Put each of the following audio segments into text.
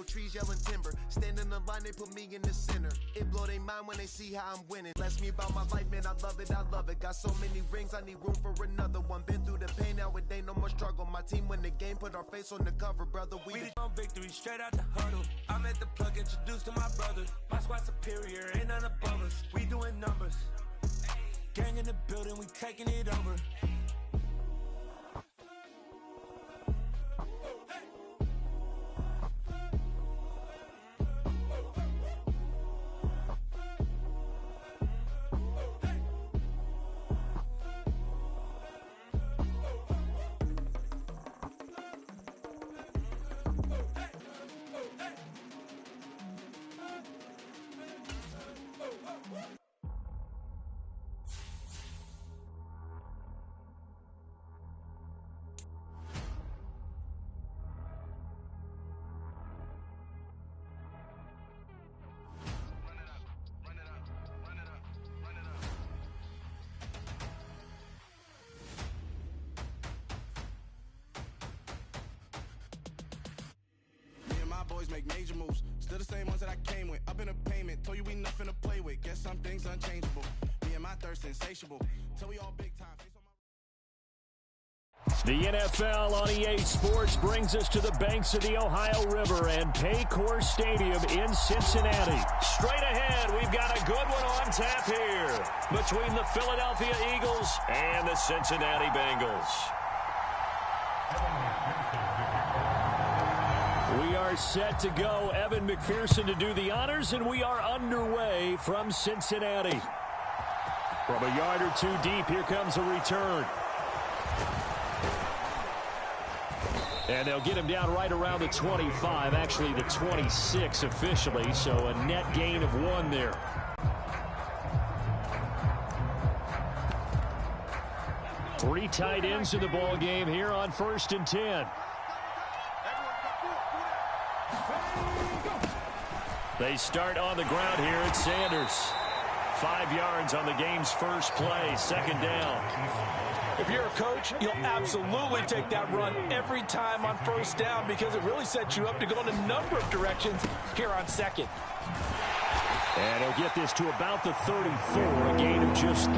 little trees yelling timber. Stand in the line, they put me in the center. It blow their mind when they see how I'm winning. Bless me about my life, man, I love it, I love it. Got so many rings, I need room for another one. Been through the pain, now it ain't no more struggle. My team win the game, put our face on the cover, brother. We the victory, straight out the huddle. I'm at the plug, introduced to my brother. My squad superior, ain't none above us. We doing numbers. Gang in the building, we taking it over. Boys make major moves, still the same ones that I came with. Up in a payment, told you we nothing to play with. Guess some things unchangeable. Me and my thirst insatiable. Till we all big time. The NFL on EA Sports brings us to the banks of the Ohio River and Paycor Stadium in Cincinnati. Straight ahead, we've got a good one on tap here between the Philadelphia Eagles and the Cincinnati Bengals. We are set to go. Evan McPherson to do the honors, and we are underway from Cincinnati. From a yard or two deep, here comes a return. And they'll get him down right around the 25, actually the 26 officially, so a net gain of 1 there. Three tight ends in the ball game here on 1st and 10. They start on the ground here at Sanders. 5 yards on the game's first play, 2nd down. If you're a coach, you'll absolutely take that run every time on 1st down because it really sets you up to go in a number of directions here on 2nd. And he'll get this to about the 34, a gain of just 3.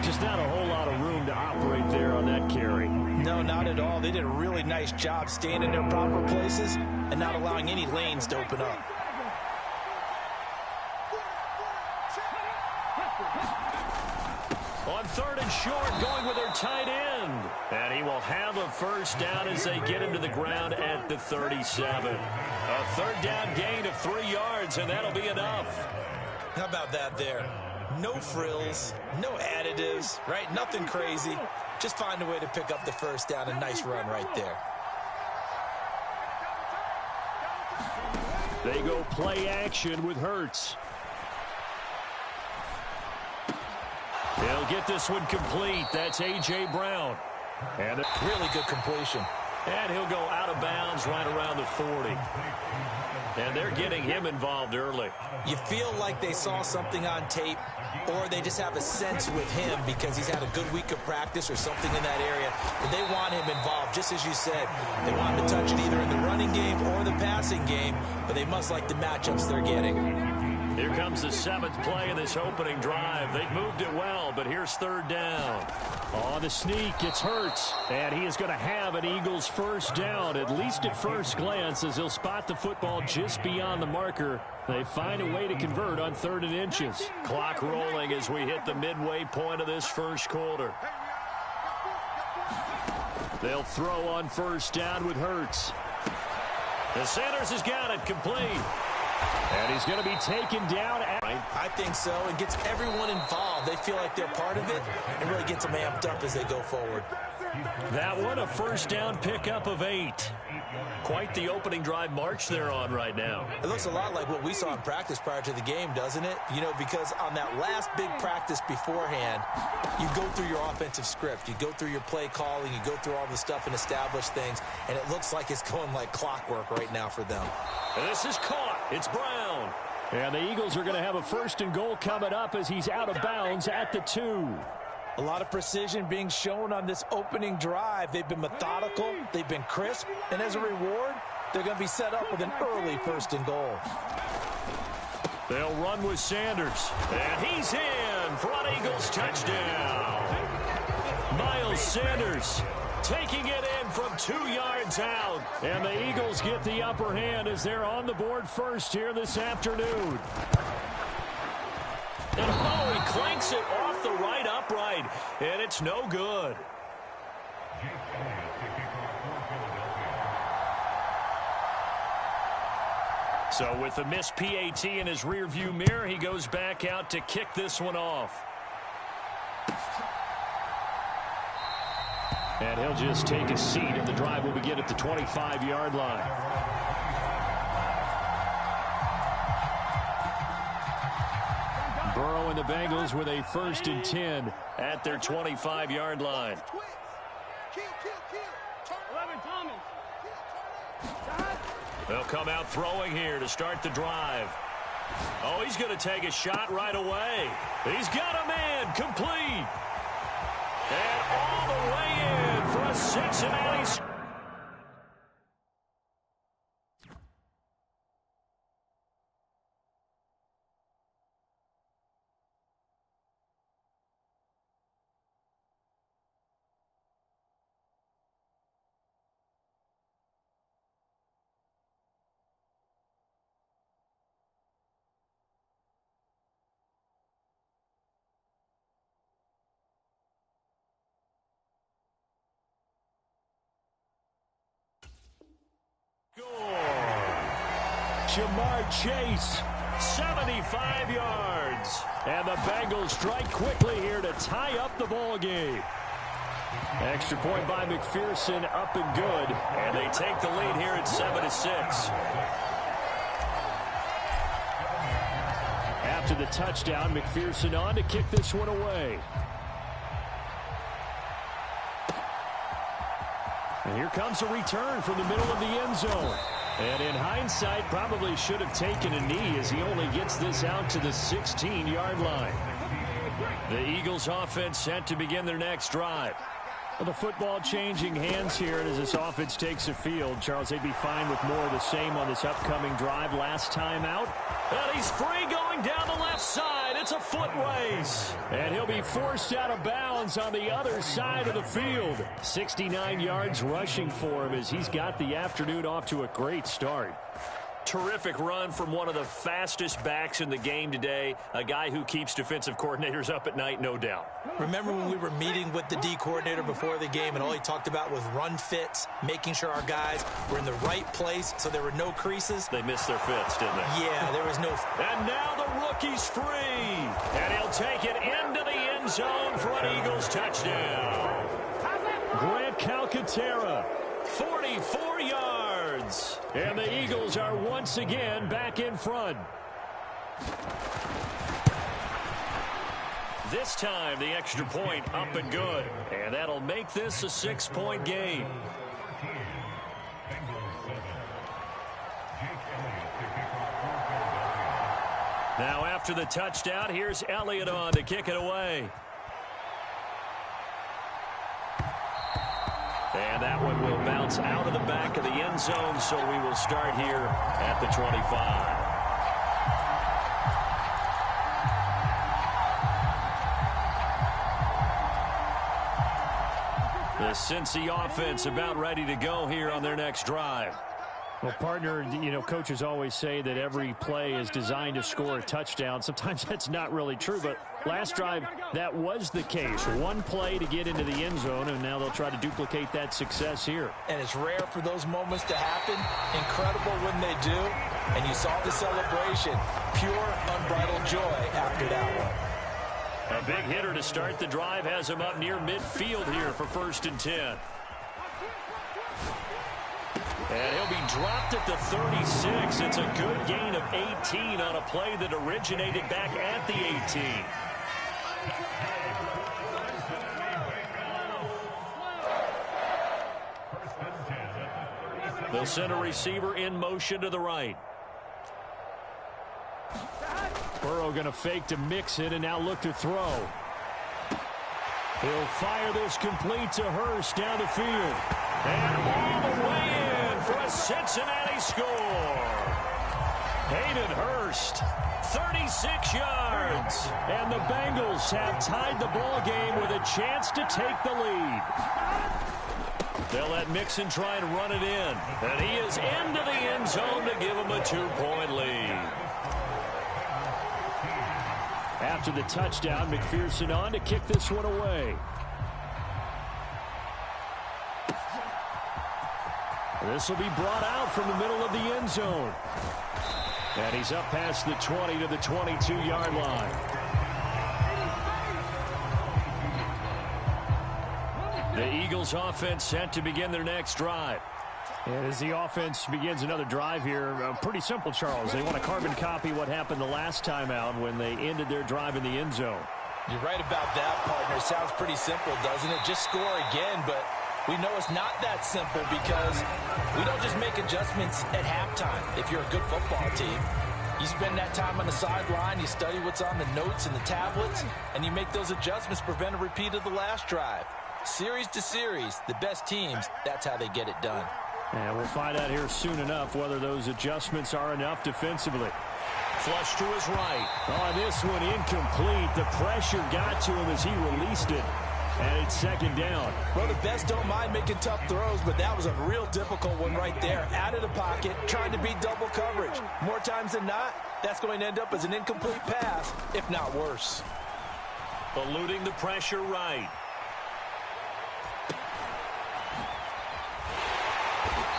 Just not a whole lot of room to operate there on that carry. No, not at all. They did a really nice job staying in their proper places and not allowing any lanes to open up. On 3rd and short, going with their tight end. And he will have a 1st down as they get him to the ground at the 37. A 3rd down gain of 3 yards, and that'll be enough. How about that there? No frills, no additives, right? Nothing crazy. Just find a way to pick up the 1st down. A nice run right there. They go play action with Hurts. He'll get this one complete. That's A.J. Brown. And really good completion. And he'll go out of bounds right around the 40. And they're getting him involved early. You feel like they saw something on tape, or they just have a sense with him because he's had a good week of practice or something in that area. But they want him involved, just as you said. They want him to touch it either in the running game or the passing game, but they must like the matchups they're getting. Here comes the 7th play of this opening drive. They've moved it well, but here's 3rd down. On the sneak, it's Hurts, and he is going to have an Eagles 1st down, at least at first glance, as he'll spot the football just beyond the marker. They find a way to convert on 3rd and inches. Clock rolling as we hit the midway point of this 1st quarter. They'll throw on 1st down with Hurts. The Sanders has got it complete. And he's going to be taken down. I think so. It gets everyone involved. They feel like they're part of it and really gets them amped up as they go forward. That one, a 1st down pickup of 8. Quite the opening drive march they're on right now. It looks a lot like what we saw in practice prior to the game, doesn't it? You know, because on that last big practice beforehand, you go through your offensive script. You go through your play calling. You go through all the stuff and establish things. And it looks like it's going like clockwork right now for them. And this is caught. It's Brown. And the Eagles are going to have a 1st and goal coming up as he's out of bounds at the 2. A lot of precision being shown on this opening drive. They've been methodical. They've been crisp. And as a reward, they're going to be set up with an early 1st and goal. They'll run with Sanders. And he's in. Front Eagles touchdown. Miles Sanders taking it in from 2 yards out. And the Eagles get the upper hand as they're on the board first here this afternoon. And oh, he clanks it off the right upright. And it's no good. So with the missed PAT in his rearview mirror, he goes back out to kick this one off. And he'll just take a seat, and the drive will begin at the 25-yard line. Burrow and the Bengals with a 1st and 10 at their 25-yard line. They'll come out throwing here to start the drive. Oh, he's going to take a shot right away. He's got a man complete. And all the way in for a Cincinnati. Jace, 75 yards. And the Bengals strike quickly here to tie up the ball game. Extra point by McPherson, up and good. And they take the lead here at 7-6. After the touchdown, McPherson on to kick this one away. And here comes a return from the middle of the end zone. And in hindsight, probably should have taken a knee as he only gets this out to the 16-yard line. The Eagles offense set to begin their next drive. Well, the football changing hands here as this offense takes the field. Charles, they'd be fine with more of the same on this upcoming drive. Last time out. And he's free going down the left side. It's a foot race. And he'll be forced out of bounds on the other side of the field. 69 yards rushing for him as he's got the afternoon off to a great start. Terrific run from one of the fastest backs in the game today. A guy who keeps defensive coordinators up at night, no doubt. Remember when we were meeting with the D coordinator before the game and all he talked about was run fits, making sure our guys were in the right place so there were no creases? They missed their fits, didn't they? Yeah, there was no... And now the rookie's free. And he'll take it into the end zone for an Eagles touchdown. Grant Calcaterra, 44 yards. And the Eagles are once again back in front. This time, the extra point up and good. And that'll make this a 6-point game. Now, after the touchdown, here's Elliott on to kick it away. And that one will bounce out of the back of the end zone, so we will start here at the 25. The Cincy offense about ready to go here on their next drive. Well, partner, you know, coaches always say that every play is designed to score a touchdown. Sometimes that's not really true, but last drive, that was the case. One play to get into the end zone, and now they'll try to duplicate that success here. And it's rare for those moments to happen. Incredible when they do. And you saw the celebration. Pure, unbridled joy after that one. A big hitter to start the drive has him up near midfield here for 1st and 10. And he'll be dropped at the 36. It's a good gain of 18 on a play that originated back at the 18. They'll send a receiver in motion to the right. Burrow going to fake to mix it and now look to throw. He'll fire this complete to Hurst down the field. And all the way in for a Cincinnati score. Hayden Hurst, 36 yards. And the Bengals have tied the ball game with a chance to take the lead. They'll let Mixon try and run it in. And he is into the end zone to give him a 2-point lead. After the touchdown, McPherson on to kick this one away. This will be brought out from the middle of the end zone. And he's up past the 20 to the 22-yard line. The Eagles offense set to begin their next drive. And as the offense begins another drive here, pretty simple, Charles. They want to carbon copy what happened the last time out when they ended their drive in the end zone. You're right about that, partner. It sounds pretty simple, doesn't it? Just score again, but we know it's not that simple because we don't just make adjustments at halftime. If you're a good football team, you spend that time on the sideline, you study what's on the notes and the tablets, and you make those adjustments to prevent a repeat of the last drive. Series to series, the best teams, that's how they get it done. And we'll find out here soon enough whether those adjustments are enough defensively. Flush to his right. On this one, incomplete. The pressure got to him as he released it. And it's second down. Well, the best don't mind making tough throws, but that was a real difficult one right there. Out of the pocket, trying to beat double coverage. More times than not, that's going to end up as an incomplete pass, if not worse. Eluding the pressure right.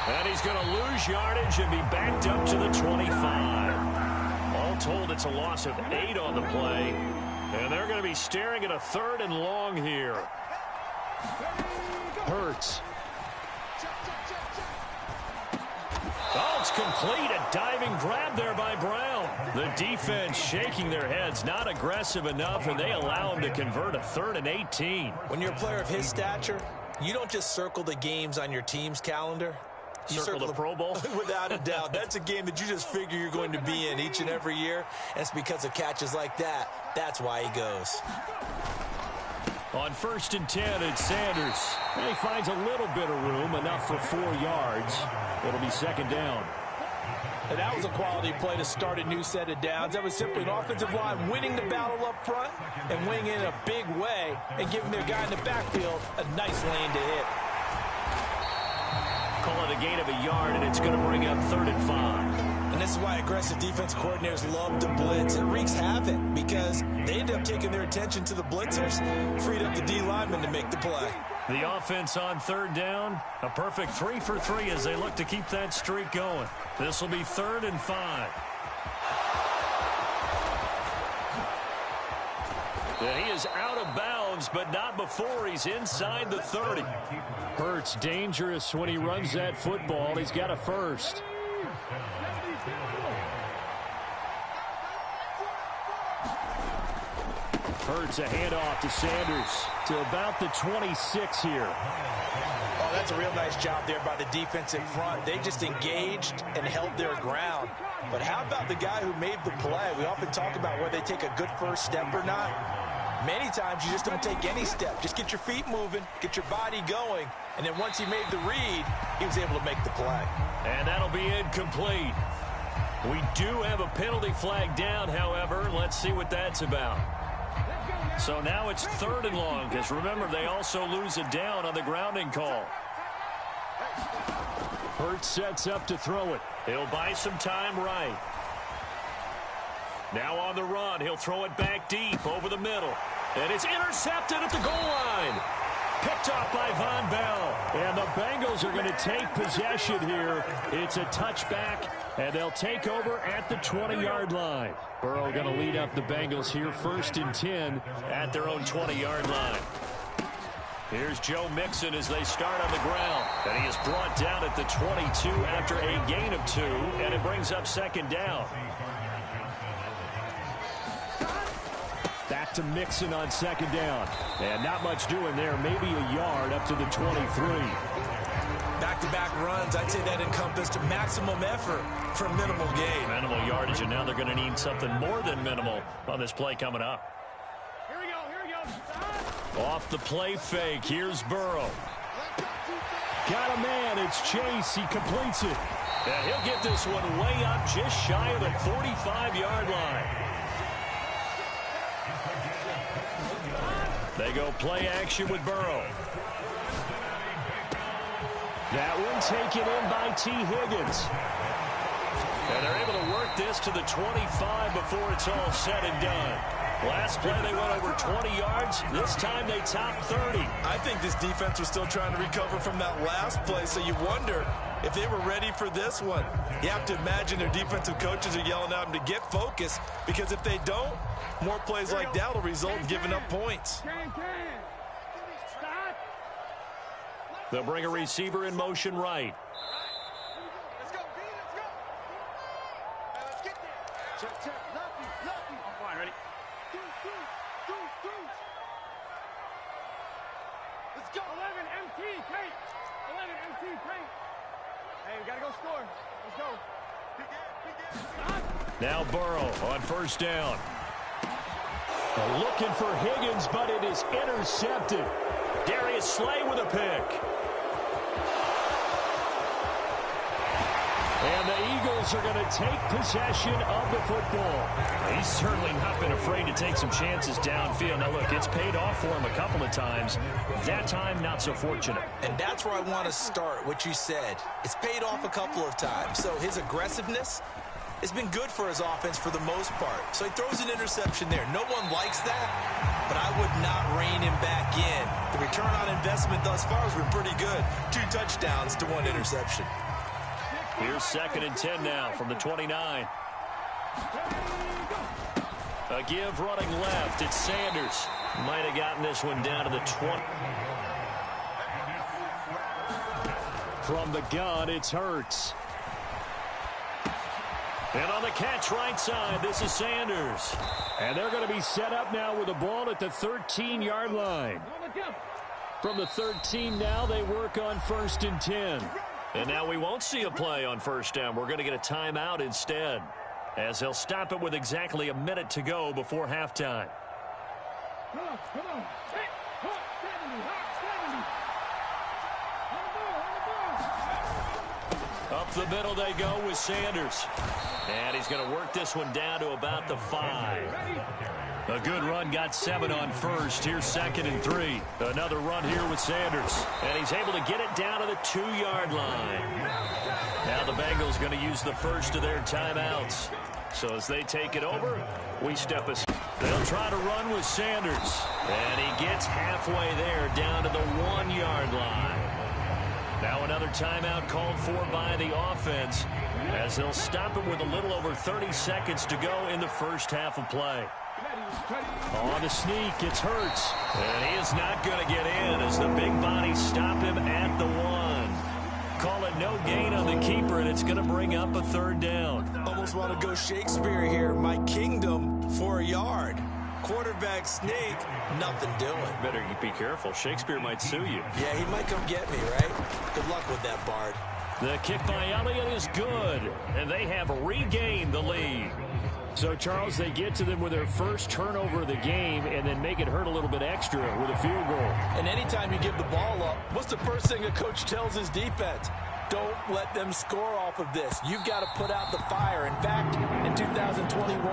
And he's going to lose yardage and be backed up to the 25. All told, it's a loss of 8 on the play. And they're going to be staring at a 3rd and long here. Hurts. Oh, it's complete. A diving grab there by Brown. The defense shaking their heads, not aggressive enough, and they allow him to convert a 3rd and 18. When you're a player of his stature, you don't just circle the games on your team's calendar. You circle the Pro Bowl? Without a doubt. That's a game that you just figure you're going to be in each and every year. And it's because of catches like that. That's why he goes. On 1st and 10, it's Sanders. And he finds a little bit of room, enough for 4 yards. It'll be second down. And that was a quality play to start a new set of downs. That was simply an offensive line winning the battle up front and winning in a big way and giving their guy in the backfield a nice lane to hit. Call it a gain of a yard, and it's going to bring up 3rd and 5. And this is why aggressive defense coordinators love to blitz. It wreaks havoc because they end up taking their attention to the blitzers, freed up the D lineman to make the play. The offense on 3rd down, a perfect 3 for 3 as they look to keep that streak going. This will be 3rd and 5. And he is out of bounds, but not before he's inside the 30. Hurts dangerous when he runs that football. He's got a first. Hurts a handoff to Sanders to about the 26 here. Oh, that's a real nice job there by the defensive front. They just engaged and held their ground. But how about the guy who made the play? We often talk about whether they take a good first step or not. Many times you just don't take any step. Just get your feet moving, get your body going, and then once he made the read, he was able to make the play. And that'll be incomplete. We do have a penalty flag down, however. Let's see what that's about. So now it's 3rd and long, because remember, they also lose a down on the grounding call. Hurts sets up to throw it. He'll buy some time right. Now on the run, he'll throw it back deep over the middle. And it's intercepted at the goal line. Picked off by Von Bell. And the Bengals are going to take possession here. It's a touchback, and they'll take over at the 20-yard line. Burrow going to lead up the Bengals here, 1st and 10 at their own 20-yard line. Here's Joe Mixon as they start on the ground. And he is brought down at the 22 after a gain of 2, and it brings up second down. Back to Mixon on second down. And not much doing there. Maybe a yard up to the 23. Back-to-back runs, I'd say that encompassed maximum effort for minimal gain. Minimal yardage, and now they're going to need something more than minimal on this play coming up. Here we go. Off the play fake, here's Burrow. got a man. It's Jace. He completes it. And he'll get this one way up just shy of the 45-yard line. They go play action with Burrow. That one taken in by T. Higgins. And they're able to work this to the 25 before it's all said and done. Last play they went over 20 yards. This time they topped 30. I think this defense was still trying to recover from that last play, so you wonder if they were ready for this one. You have to imagine their defensive coaches are yelling at them to get focused, because if they don't, more plays like that will result in giving up points. They'll bring a receiver in motion right. Let's go, B, let's go. Let's get there. Check. Lucky. I'm fine, ready? Deuce. Let's go. 11 MT, Kate. 11 MT, Kate. Hey, we got to go score. Let's go. Now Burrow on first down. Looking for Higgins, but it is intercepted. Darius Slay with a pick. And the Eagles are going to take possession of the football. He's certainly not been afraid to take some chances downfield. Now, look, it's paid off for him a couple of times. That time, not so fortunate. And that's where I want to start, what you said. It's paid off a couple of times. So his aggressiveness has been good for his offense for the most part. So he throws an interception there. No one likes that, but I would not rein him back in. The return on investment thus far has been pretty good. 2 touchdowns to 1 interception. Here's 2nd and 10 now from the 29. A give running left. It's Sanders. Might have gotten this one down to the 20. From the gun, it's Hurts. And on the catch right side, this is Sanders. And they're going to be set up now with the ball at the 13-yard line. From the 13 now, they work on 1st and 10. And now we won't see a play on first down. We're going to get a timeout instead, as he'll stop it with exactly a minute to go before halftime. Come on. Hey, 70. Up the middle they go with Sanders. And he's going to work this one down to about the 5. A good run, got 7 on first. Here's 2nd and 3. Another run here with Sanders. And he's able to get it down to the 2-yard line. Now the Bengals going to use the first of their timeouts. So as they take it over, we step aside. They'll try to run with Sanders. And he gets halfway there, down to the 1-yard line. Now another timeout called for by the offense, as they'll stop it with a little over 30 seconds to go in the first half of play. On the sneak, it's Hurts. And he is not going to get in as the big bodies stop him at the 1. Call it no gain on the keeper, and it's going to bring up a 3rd down. Almost want to go Shakespeare here. My kingdom for a yard. Quarterback sneak, nothing doing. Better be careful. Shakespeare might sue you. Yeah, he might come get me, right? Good luck with that, Bard. The kick by Elliott is good, and they have regained the lead. So, Charles, they get to them with their first turnover of the game and then make it hurt a little bit extra with a field goal. And anytime you give the ball up, what's the first thing a coach tells his defense? Don't let them score off of this. You've got to put out the fire. In fact, in 2021,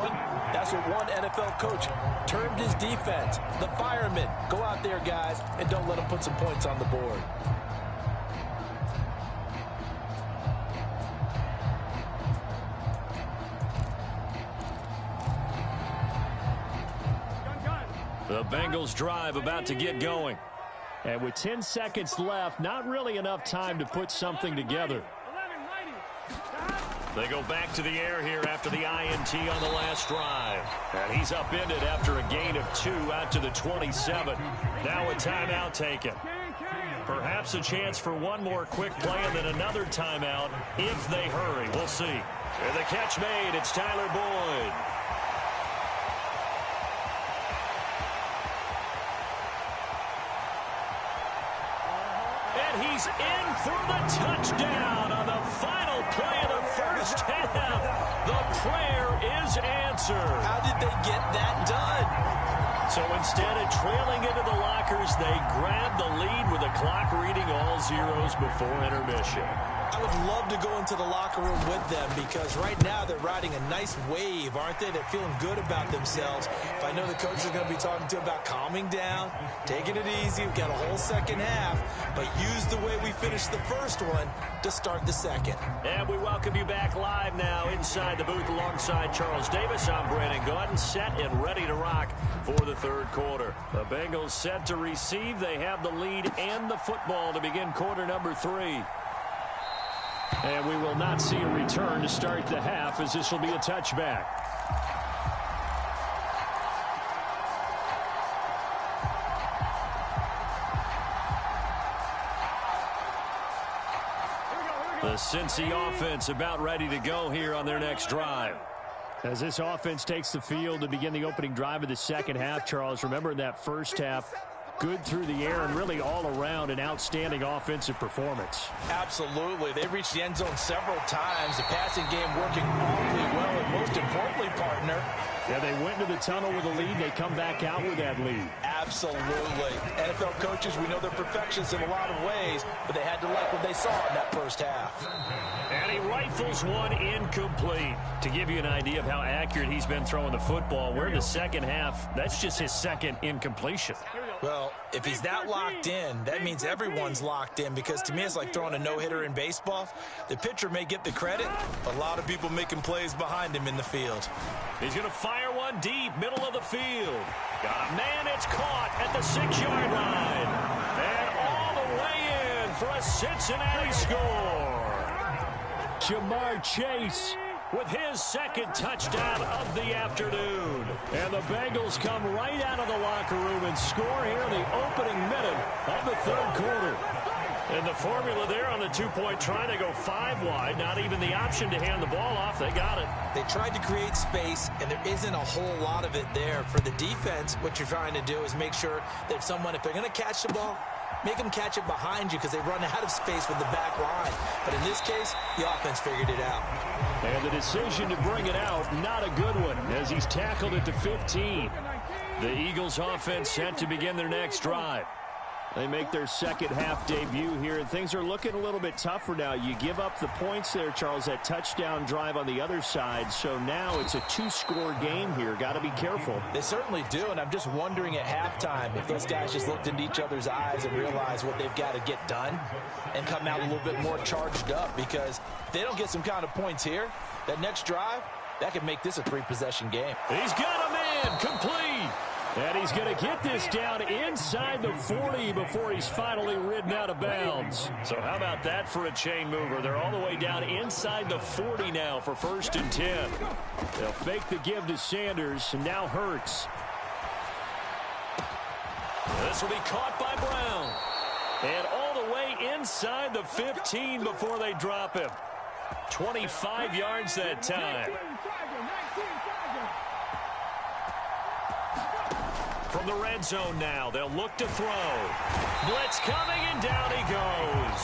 that's what one NFL coach termed his defense. The firemen. Go out there, guys, and don't let them put some points on the board. The Bengals drive about to get going. And with 10 seconds left, not really enough time to put something together. They go back to the air here after the INT on the last drive. And he's upended after a gain of 2 out to the 27. Now a timeout taken. Perhaps a chance for one more quick play and then another timeout if they hurry. We'll see. And the catch made. It's Tyler Boyd. And he's in for the touchdown on the final play of the first half. The prayer is answered. How did they get that done? So instead of trailing into the lockers, they grab the lead with the clock reading all zeros before intermission. I would love to go into the locker room with them because right now they're riding a nice wave, aren't they? They're feeling good about themselves. If I know the coach is going to be talking to about calming down, taking it easy, we've got a whole second half, but use the way we finished the first one to start the second. And we welcome you back live now inside the booth alongside Charles Davis. I'm Brandon Gordon, set and ready to rock for the third quarter. The Bengals set to receive. They have the lead and the football to begin quarter number 3. And we will not see a return to start the half, as this will be a touchback. The Cincy offense about ready to go here on their next drive. As this offense takes the field to begin the opening drive of the second half, Charles, remember in that first half, good through the air and really all around an outstanding offensive performance. Absolutely. They reached the end zone several times. The passing game working awfully well, and most importantly, partner, yeah, they went into the tunnel with a lead. They come back out with that lead. Absolutely. NFL coaches, we know they're perfectionists in a lot of ways, but they had to like what they saw in that first half. And he rifles one incomplete. To give you an idea of how accurate he's been throwing the football, we're in the second half. That's just his second incompletion. Well, if he's that locked in, that means everyone's locked in, because to me it's like throwing a no-hitter in baseball. The pitcher may get the credit, a lot of people making plays behind him in the field. He's going to fire one deep, middle of the field. Got a man, it's caught at the 6-yard line. And all the way in for a Cincinnati score. Jamar Chase with his second touchdown of the afternoon. And the Bengals come right out of the locker room and score here in the opening minute of the third quarter. And the formula there on the 2-point try, they go 5 wide. Not even the option to hand the ball off. They got it. They tried to create space, and there isn't a whole lot of it there. For the defense, what you're trying to do is make sure that someone, if they're going to catch the ball, make them catch it behind you, because they run out of space with the back line. But in this case, the offense figured it out. And the decision to bring it out, not a good one, as he's tackled at the 15. The Eagles offense set to begin their next drive. They make their second half debut here, and things are looking a little bit tougher now. You give up the points there, Charles, that touchdown drive on the other side. So now it's a 2-score game here. Got to be careful. They certainly do, and I'm just wondering at halftime if those guys just looked into each other's eyes and realized what they've got to get done and come out a little bit more charged up, because if they don't get some kind of points here, that next drive, that could make this a 3-possession game. He's got a man, complete. And he's going to get this down inside the 40 before he's finally ridden out of bounds. So how about that for a chain mover? They're all the way down inside the 40 now for 1st and 10. They'll fake the give to Sanders, and now Hurts. This will be caught by Brown. And all the way inside the 15 before they drop him. 25 yards that time. From the red zone now, they'll look to throw. Blitz coming, and down he goes.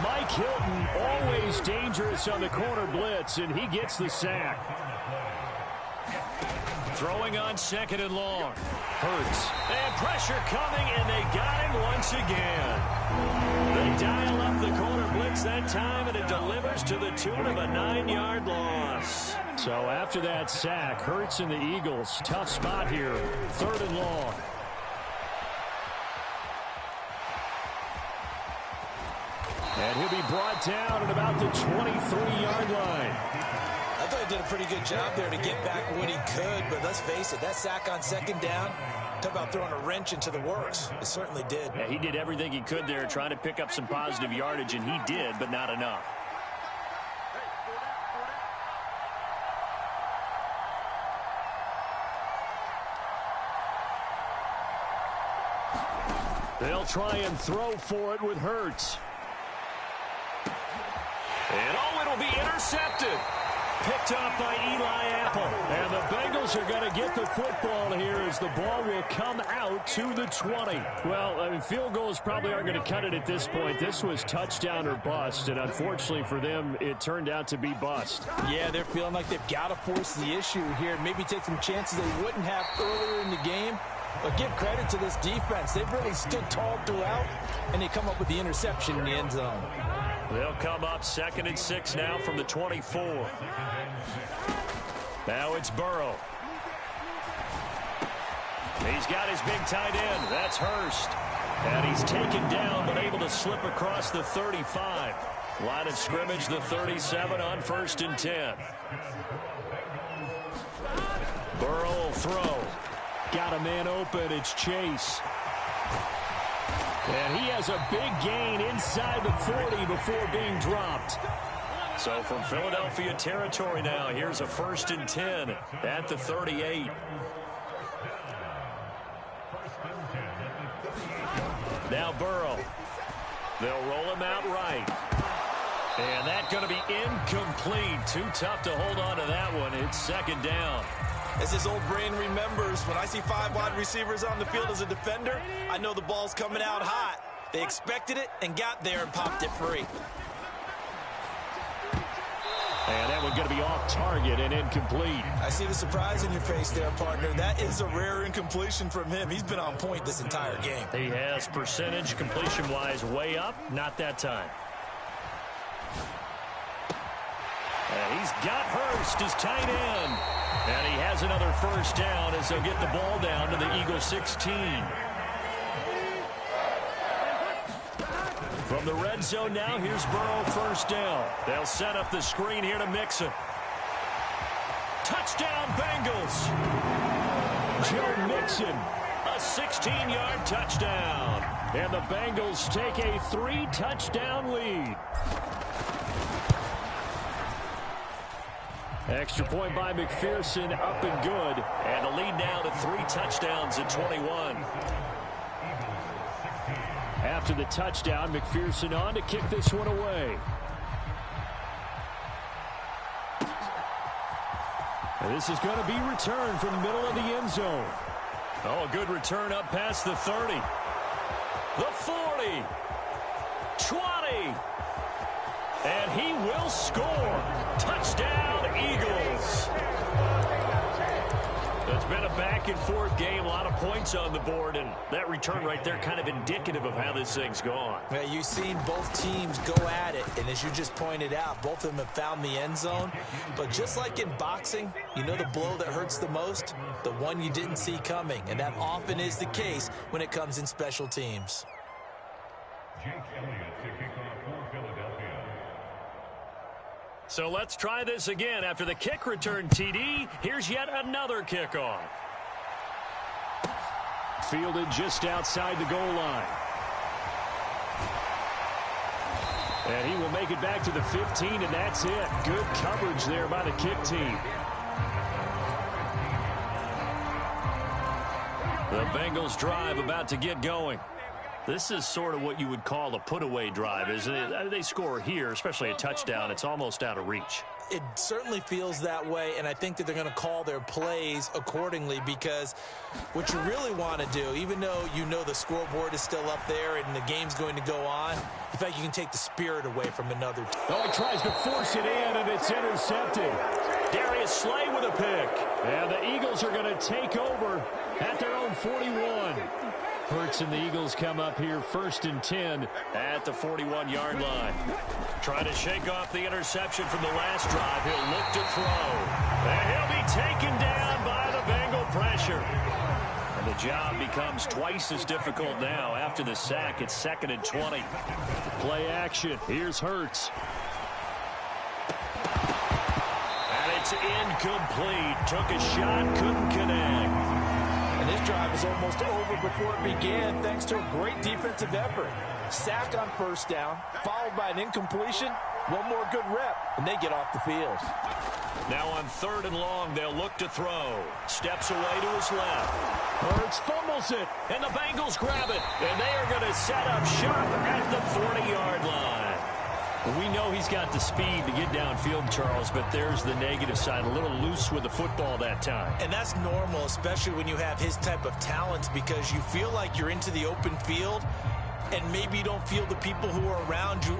Mike Hilton, always dangerous on the corner blitz, and he gets the sack. Throwing on 2nd and long. Hurts. And pressure coming, and they got him once again. They dial up the corner blitz that time, and it delivers to the tune of a 9-yard loss. So after that sack, Hurts and the Eagles, tough spot here, 3rd and long. And he'll be brought down at about the 23-yard line. I thought he did a pretty good job there to get back what he could, but let's face it, that sack on 2nd down, talk about throwing a wrench into the works. It certainly did. Yeah, he did everything he could there, trying to pick up some positive yardage, and he did, but not enough. They'll try and throw for it with Hurts. And it'll be intercepted. Picked off by Eli Apple. And the Bengals are going to get the football here as the ball will come out to the 20. Well, I mean, field goals probably aren't going to cut it at this point. This was touchdown or bust, and unfortunately for them, it turned out to be bust. Yeah, they're feeling like they've got to force the issue here. Maybe take some chances they wouldn't have earlier in the game. But give credit to this defense. They've really stood tall throughout, and they come up with the interception in the end zone. They'll come up 2nd and 6 now from the 24. Now it's Burrow. He's got his big tight end. That's Hurst. And he's taken down but able to slip across the 35. Line of scrimmage, the 37 on 1st and 10. Burrow will throw. Got a man open. It's Jace. And he has a big gain inside the 40 before being dropped. So from Philadelphia territory now, here's a 1st and 10 at the 38. Now Burrow. They'll roll him out right. And that's going to be incomplete. Too tough to hold on to that one. It's 2nd down. As his old brain remembers, when I see 5 wide receivers on the field as a defender, I know the ball's coming out hot. They expected it and got there and popped it free. And that one's going to be off target and incomplete. I see the surprise in your face there, partner. That is a rare incompletion from him. He's been on point this entire game. He has percentage completion-wise way up. Not that time. And he's got Hurst, his tight end. And he has another 1st down as they'll get the ball down to the Eagles 16. From the red zone now, here's Burrow 1st down. They'll set up the screen here to Mixon. Touchdown Bengals. Joe Mixon, a 16-yard touchdown. And the Bengals take a 3-touchdown lead. Extra point by McPherson, up and good. And the lead now to 3 touchdowns at 21. After the touchdown, McPherson on to kick this one away. And this is going to be returned from the middle of the end zone. Oh, a good return up past the 30. The 40. 20. And he will score. Touchdown, Eagles. It's been a back-and-forth game, a lot of points on the board, and that return right there kind of indicative of how this thing's gone. Yeah, you've seen both teams go at it, and as you just pointed out, both of them have found the end zone. But just like in boxing, you know the blow that hurts the most? The one you didn't see coming, and that often is the case when it comes in special teams. So let's try this again. After the kick return, TD, here's yet another kickoff. Fielded just outside the goal line. And he will make it back to the 15, and that's it. Good coverage there by the kick team. The Bengals drive about to get going. This is sort of what you would call a put-away drive, isn't it? They score here, especially a touchdown. It's almost out of reach. It certainly feels that way, and I think that they're going to call their plays accordingly, because what you really want to do, even though you know the scoreboard is still up there and the game's going to go on, in fact, you can take the spirit away from another team. Oh, he tries to force it in, and it's intercepted. Darius Slay with a pick. And the Eagles are going to take over at their own 41. Hurts and the Eagles come up here 1st and 10 at the 41-yard line. Trying to shake off the interception from the last drive. He'll look to throw. And he'll be taken down by the Bengal pressure. And the job becomes twice as difficult now after the sack. It's 2nd and 20. Play action. Here's Hurts. And it's incomplete. Took a shot, couldn't connect. And this drive is almost over before it began, thanks to a great defensive effort. Sack on 1st down, followed by an incompletion. One more good rep, and they get off the field. Now on 3rd and long, they'll look to throw. Steps away to his left. Hurts fumbles it, and the Bengals grab it. And they are going to set up shop at the 40-yard line. We know he's got the speed to get downfield, Charles, but there's the negative side. A little loose with the football that time. And that's normal, especially when you have his type of talent, because you feel like you're into the open field and maybe you don't feel the people who are around you.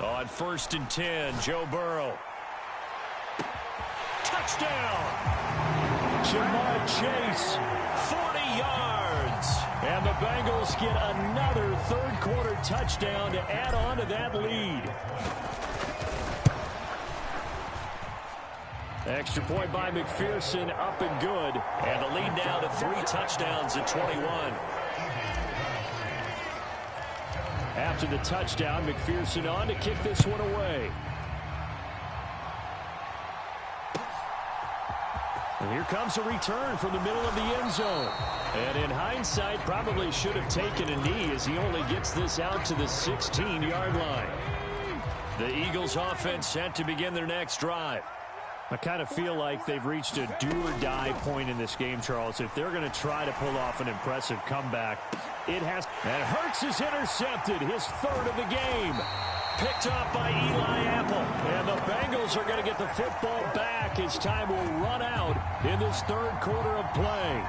On 1st and 10, Joe Burrow. Touchdown! Jace, 40 yards. And the Bengals get another third-quarter touchdown to add on to that lead. Extra point by McPherson, up and good. And the lead now to 3 touchdowns at 21. After the touchdown, McPherson on to kick this one away. And here comes a return from the middle of the end zone. And in hindsight, probably should have taken a knee as he only gets this out to the 16-yard line. The Eagles offense set to begin their next drive. I kind of feel like they've reached a do-or-die point in this game, Charles. If they're going to try to pull off an impressive comeback, it has. And Hurts is intercepted, his 3rd of the game. Picked off by Eli Apple. And the Bengals are going to get the football back as time will run out in this 3rd quarter of play.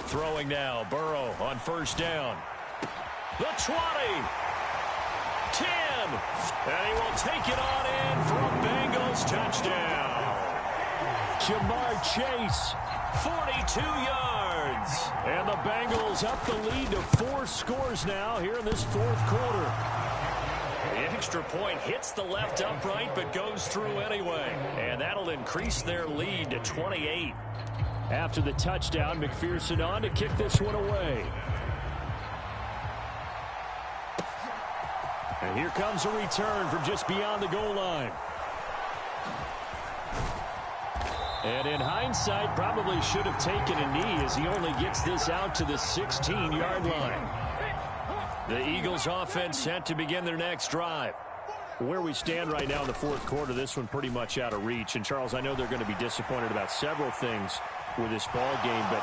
Throwing now, Burrow on 1st down. The 20. 10. And he will take it on in for a Bengals touchdown. Jace, 42 yards. And the Bengals up the lead to 4 scores now here in this 4th quarter. The extra point hits the left upright but goes through anyway. And that'll increase their lead to 28. After the touchdown, McPherson on to kick this one away. And here comes a return from just beyond the goal line. And in hindsight, probably should have taken a knee as he only gets this out to the 16-yard line. The Eagles offense set to begin their next drive. Where we stand right now in the 4th quarter, this one pretty much out of reach. And, Charles, I know they're going to be disappointed about several things with this ball game, but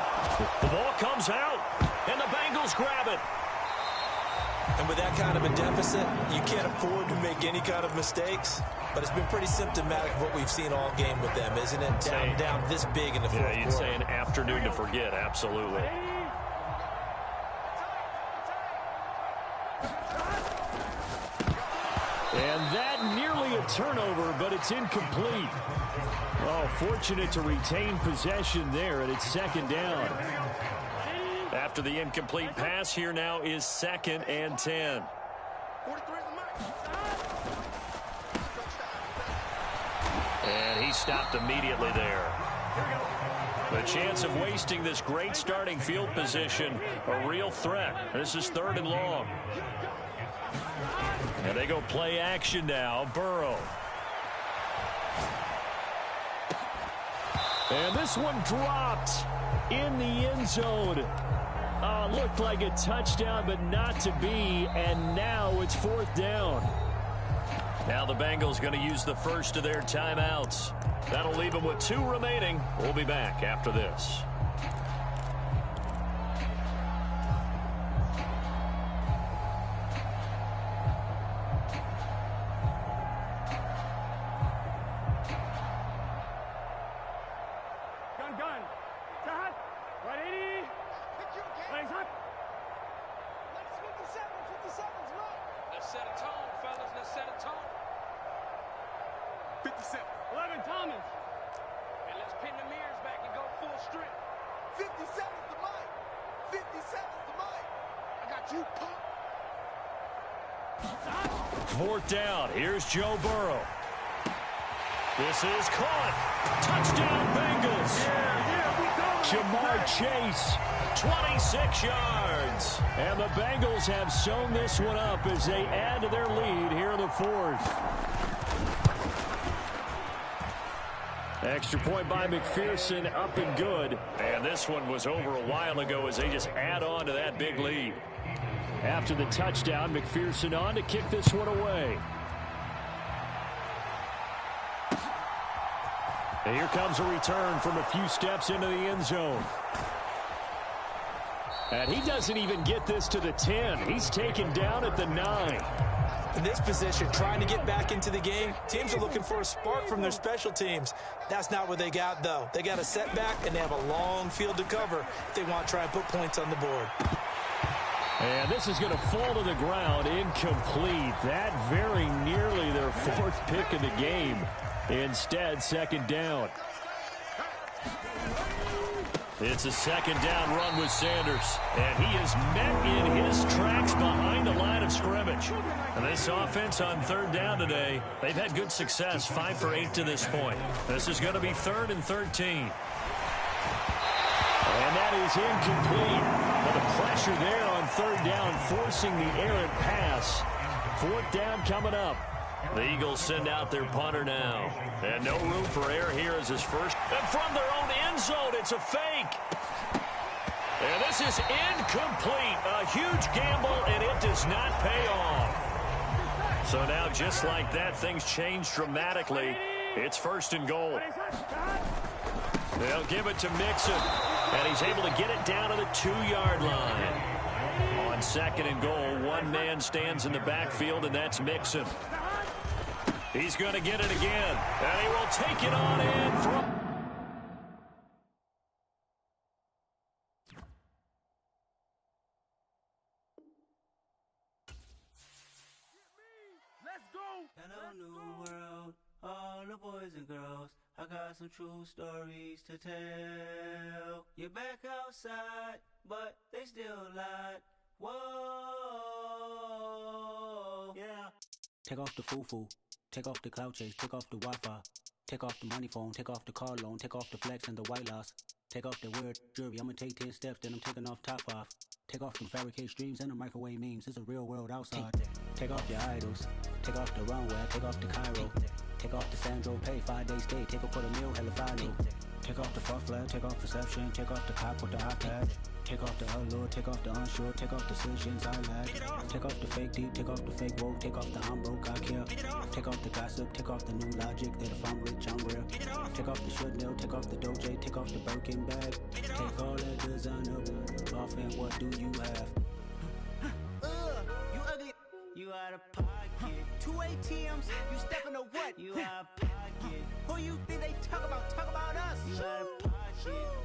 the ball comes out, and the Bengals grab it. And with that kind of a deficit, you can't afford to make any kind of mistakes. But it's been pretty symptomatic of what we've seen all game with them, isn't it? Down this big in the 4th quarter. You'd say an afternoon to forget, absolutely. And that nearly a turnover, but it's incomplete. Oh, fortunate to retain possession there, and it's 2nd down. After the incomplete pass, here now is 2nd and 10. And he stopped immediately there. The chance of wasting this great starting field position, a real threat. This is 3rd and long. And they go play action now. Burrow. And this one dropped in the end zone. Looked like a touchdown, but not to be. And now it's 4th down. Now the Bengals going to use the first of their timeouts. That'll leave them with 2 remaining. We'll be back after this. Gun. Shot. 180. Legs up. 57's right. Let's 57. 11 Thomas. And let's pin the mirrors back and go full strip. 57's the mic. 57's the mic. I got you, punk. Fourth down. Here's Joe Burrow. This is caught. Touchdown Bengals. Jamar Chase, 26 yards. And the Bengals have sewn this one up as they add to their lead here in the fourth. Extra point by McPherson, up and good. And this one was over a while ago as they just add on to that big lead. After the touchdown, McPherson on to kick this one away. And here comes a return from a few steps into the end zone. And he doesn't even get this to the 10. He's taken down at the 9. In this position, trying to get back into the game, teams are looking for a spark from their special teams. That's not what they got, though. They got a setback, and they have a long field to cover if they want to try and put points on the board. And this is going to fall to the ground, incomplete. That very nearly their fourth pick of the game. Instead, second down. It's a second down run with Sanders. And he is met in his tracks behind the line of scrimmage. And this offense on third down today, they've had good success, 5 for 8 to this point. This is going to be 3rd and 13. And that is incomplete. But the pressure there on third down, forcing the errant pass. Fourth down coming up. The Eagles send out their punter now. And no room for error here as his first. And from their own end zone, it's a fake. And this is incomplete. A huge gamble, and it does not pay off. So now, just like that, things change dramatically. It's 1st and goal. They'll give it to Mixon. And he's able to get it down to the 2-yard line. On 2nd and goal, one man stands in the backfield, and that's Mixon. He's going to get it again, and he will take it on in from... Let's go. Hello, new world, all the boys and girls. I got some true stories to tell. You're back outside, but they still lied. Whoa, yeah. Take off the foo-foo. Take off the cloud chase, take off the Wi-Fi. Take off the money phone, take off the car loan, take off the flex and the white loss. Take off the weird jewelry, I'ma take 10 steps, then I'm taking off top 5. Take off them fabricated streams and the microwave memes, it's a real world outside. Take off your idols, take off the runway, take off the Cairo. Take off the Sandro, pay 5-day stay, take a $250,000, hella final. Take off the far flag, take off perception, take off the cop with the iPad. Take off the allure, take off the unsure, take off decisions I lack. Take off the fake deep, take off the fake woke, take off the I'm broke, I care. Take off the gossip, take off the new logic that if I'm rich, I'm rare. Take off the should know, take off the Doje, take off the Birkin bag. Take all that designer off and what do you have? You ugly, you out of pocket. 2 ATMs, you stepping to what? You out of pocket. Who you think they talk about us? You out of pocket.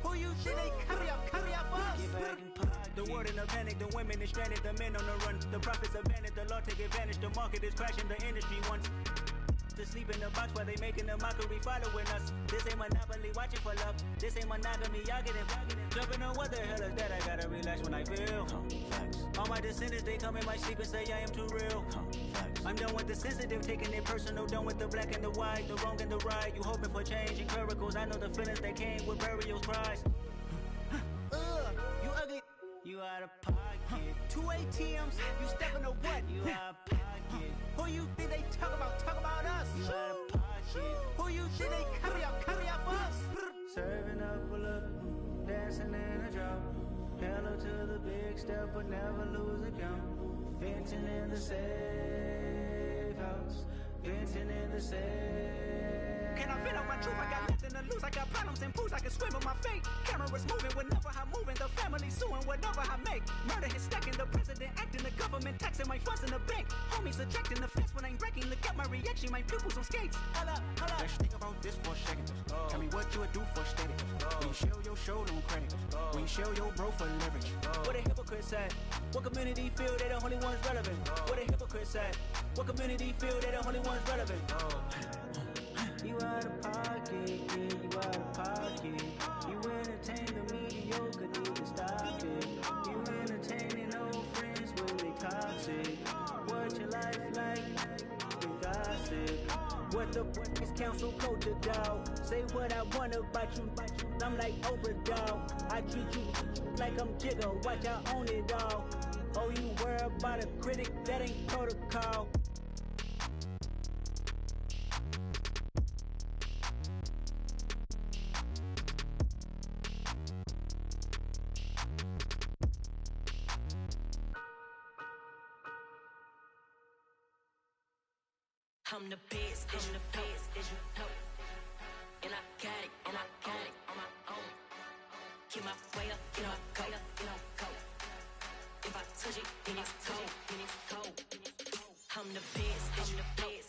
Who you think they carry up for us? Get back in pocket. The world in a panic, the women is stranded, the men on the run. The profits abandoned, the law take advantage. The market is crashing, the industry wants to sleep in the box while they making a mockery following us. This ain't monopoly, watching for love. This ain't monogamy, y'all get it. Jumping on what the hell is that? I gotta relax when I feel. All my descendants, they come in my sleep and say I am too real. I'm done with the sensitive, taking it personal. Done with the black and the white, the wrong and the right. You hoping for change and miracles. I know the feelings that came with burial cries. You ugly, you out of pocket. 2 ATMs, you stepping to what? You out of pocket. Who you think they talk about us? You out of pocket. Who you think they carry up for us? Serving up a look, dancing in a drop. Hello to the big step, but never lose a count. Venting in the safe house. Venting in the safe. Can I vent out my truth? I got nothing to lose. I got problems and booze. I can swim with my fate. Cameras moving whenever I'm moving. The family suing whatever I make. Murder is stacking. The president acting. The government taxing my funds in the bank. Homies ejecting the fence when I'm breaking. Look at my reaction. My pupils on skates. Holla, holla. Let's think about this for a second. Tell me what you would do for steady. When you show your show, no credit. When you show your bro for leverage. What a hypocrite said. What community feel they the only ones relevant? What a hypocrite said. What community feel they the only ones relevant? the council culture, dog. Say what I want about you, I'm like Oprah, dog. I treat you like I'm Jigga, watch I own it, dog. Oh, you worry about a critic, that ain't protocol. I'm the best, I'm the best, as you know. And I got it, and I got it on my own. Get my way up, get my go, go. If I touch it, then it's cold, then it's cold. I'm the best, I'm the best.